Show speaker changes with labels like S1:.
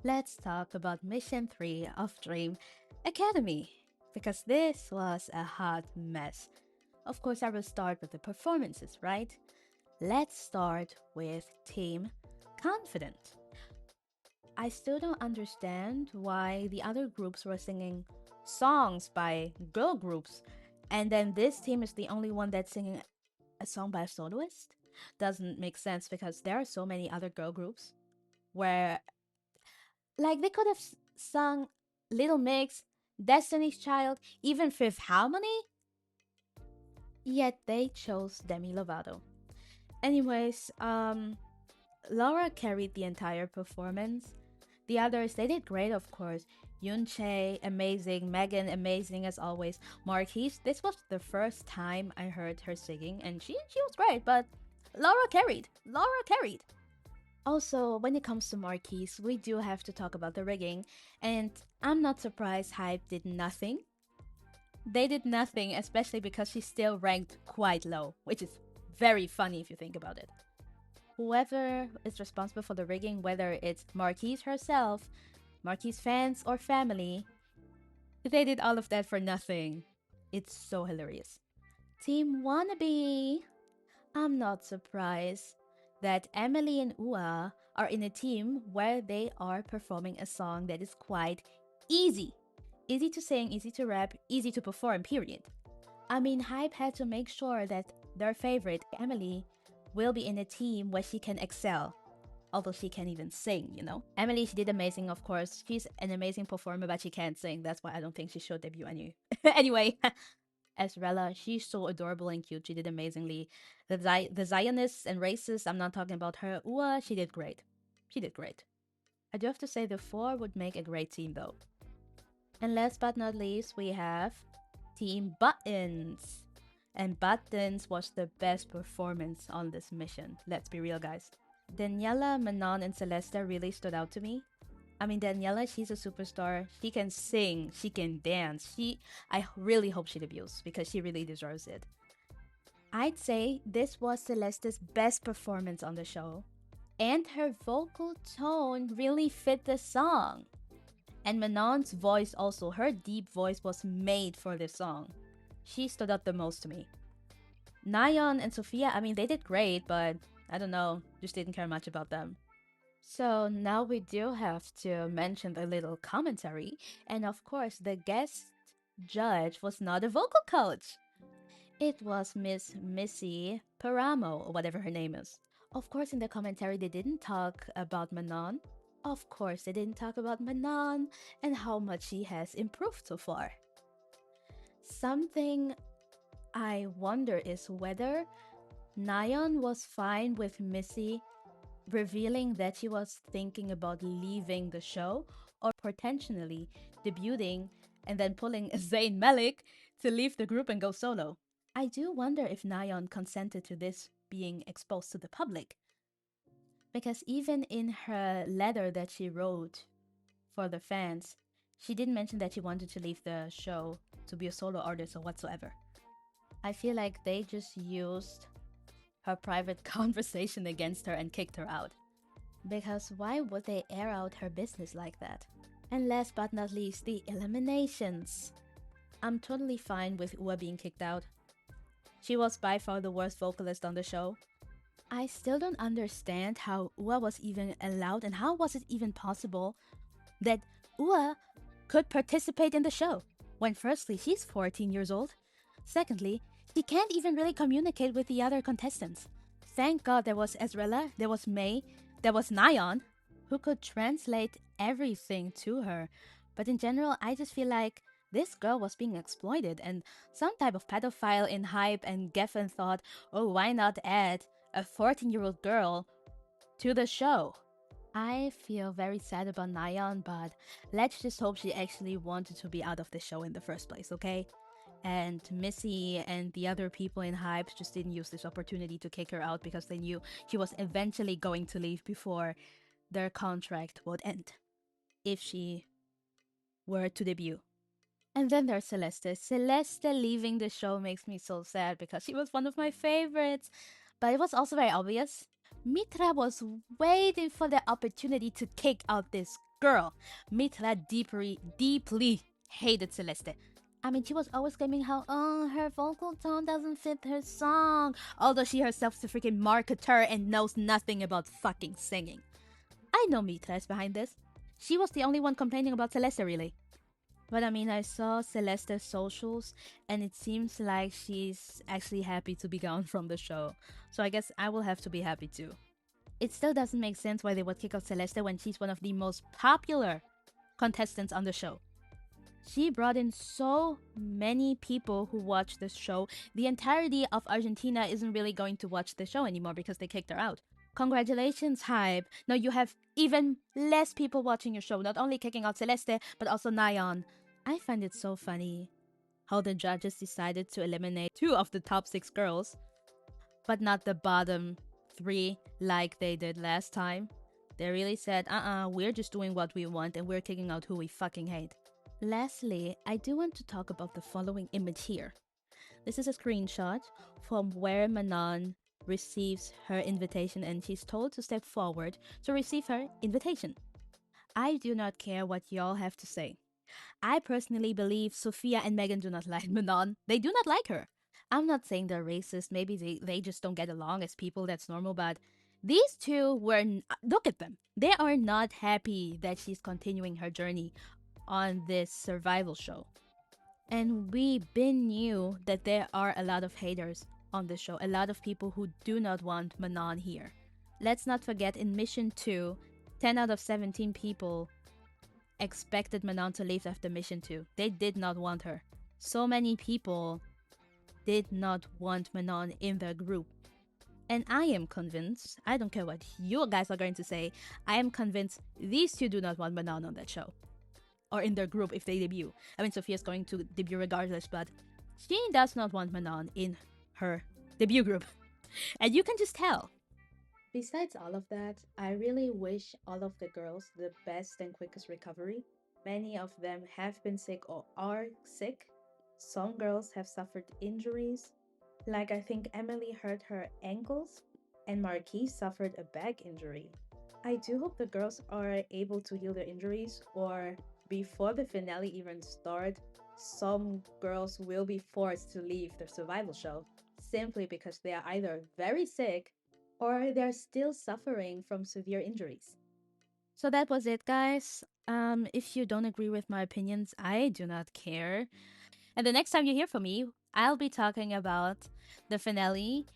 S1: let's talk about Mission 3 of Dream Academy, because this was a hot mess. Of course, I will start with the performances, right? Let's start with Team Confident. I still don't understand why the other groups were singing songs by girl groups, and then this team is the only one that's singing a song by a soloist. Doesn't make sense because there are so many other girl groups where, like, they could have sung Little Mix, Destiny's Child, even Fifth Harmony, yet they chose Demi Lovato. Anyways, Laura carried the entire performance. The others, they did great, of course. Yunche, amazing. Megan, amazing as always. Marquise, this was the first time I heard her singing, and she was great, but Laura carried. Laura carried. Also, when it comes to Marquise, we do have to talk about the rigging, and I'm not surprised Hype did nothing. They did nothing, especially because she's still ranked quite low, which is very funny if you think about it. Whoever is responsible for the rigging, whether it's Marquise herself, Marquise fans, or family, they did all of that for nothing. It's so hilarious. Team Wannabe. I'm not surprised that Emily and Ua are in a team where they are performing a song that is quite easy. Easy to sing, easy to rap, easy to perform, period. I mean, Hype had to make sure that their favorite, Emily, will be in a team where she can excel. Although she can't even sing, you know? Emily, she did amazing, of course. She's an amazing performer, but she can't sing. That's why I don't think she should debut anyway. Esrella, she's so adorable and cute. She did amazingly. The Zionists and racists, I'm not talking about her. Ua, she did great. She did great. I do have to say the four would make a great team though. And last but not least, we have Team Buttons. And Buttons was the best performance on this mission. Let's be real, guys. Daniela, Manon, and Celesta really stood out to me. I mean, Daniela, she's a superstar. She can sing, she can dance. I really hope she debuts because she really deserves it. I'd say this was Celeste's best performance on the show, and her vocal tone really fit the song. And Manon's voice also, her deep voice was made for this song. She stood out the most to me. Nayeon and Sophia, I mean, they did great, but I don't know, just didn't care much about them. So now we do have to mention a little commentary, and of course, the guest judge was not a vocal coach. It was Miss Missy Paramo, or whatever her name is. Of course, in the commentary, they didn't talk about Manon. Of course, they didn't talk about Manon and how much she has improved so far. Something I wonder is whether Nayeon was fine with Missy revealing that she was thinking about leaving the show or potentially debuting and then pulling Zayn Malik to leave the group and go solo. I do wonder if Nayeon consented to this being exposed to the public. Because even in her letter that she wrote for the fans, she didn't mention that she wanted to leave the show to be a solo artist or whatsoever. I feel like they just used her private conversation against her and kicked her out. Because why would they air out her business like that? And last but not least, the eliminations. I'm totally fine with Ua being kicked out. She was by far the worst vocalist on the show. I still don't understand how Ua was even allowed and how was it even possible that Ua could participate in the show when firstly she's 14 years old, secondly she can't even really communicate with the other contestants. Thank God there was Ezrella, there was May, there was Nayeon, who could translate everything to her. But in general, I just feel like this girl was being exploited, and some type of pedophile in Hype and Geffen thought, oh, why not add a 14-year-old girl to the show? I feel very sad about Nayeon, but let's just hope she actually wanted to be out of the show in the first place, okay? And Missy and the other people in Hype just didn't use this opportunity to kick her out because they knew she was eventually going to leave before their contract would end if she were to debut. And then there's Celeste. Celeste leaving the show makes me so sad because she was one of my favorites. But it was also very obvious. Mitra was waiting for the opportunity to kick out this girl, Mitra deeply hated Celeste. I mean, she was always claiming how, oh, her vocal tone doesn't fit her song, although she herself is a freaking marketer and knows nothing about fucking singing. I know Mitra is behind this. She was the only one complaining about Celeste, really. But I mean, I saw Celeste's socials, and it seems like she's actually happy to be gone from the show. So I guess I will have to be happy too. It still doesn't make sense why they would kick out Celeste when she's one of the most popular contestants on the show. She brought in so many people who watch this show. The entirety of Argentina isn't really going to watch the show anymore because they kicked her out. Congratulations, Hype. Now you have even less people watching your show, not only kicking out Celeste, but also Nyan. I find it so funny how the judges decided to eliminate two of the top six girls, but not the bottom three like they did last time. They really said, we're just doing what we want and we're kicking out who we fucking hate. Lastly, I do want to talk about the following image here. This is a screenshot from where Manon receives her invitation and she's told to step forward to receive her invitation. I do not care what y'all have to say. I personally believe Sophia and Megan do not like Manon. They do not like her. I'm not saying they're racist. Maybe they just don't get along as people. That's normal. But these two were. Look at them. They are not happy that she's continuing her journey on this survival show. And we been knew that there are a lot of haters on the show. A lot of people who do not want Manon here. Let's not forget in Mission 2, 10 out of 17 people expected Manon to leave after Mission 2. They did not want her. So many people did not want Manon in their group. And I am convinced, I don't care what you guys are going to say, I am convinced these two do not want Manon on that show. Or in their group if they debut. I mean, Sophia's going to debut regardless, but she does not want Manon in her debut group. And you can just tell. Besides all of that, I really wish all of the girls the best and quickest recovery. Many of them have been sick or are sick. Some girls have suffered injuries. Like I think Emily hurt her ankles and Marquise suffered a back injury. I do hope the girls are able to heal their injuries, or before the finale even starts, some girls will be forced to leave the survival show simply because they are either very sick or they're still suffering from severe injuries. So that was it, guys. If you don't agree with my opinions, I do not care. And the next time you hear from me, I'll be talking about the finale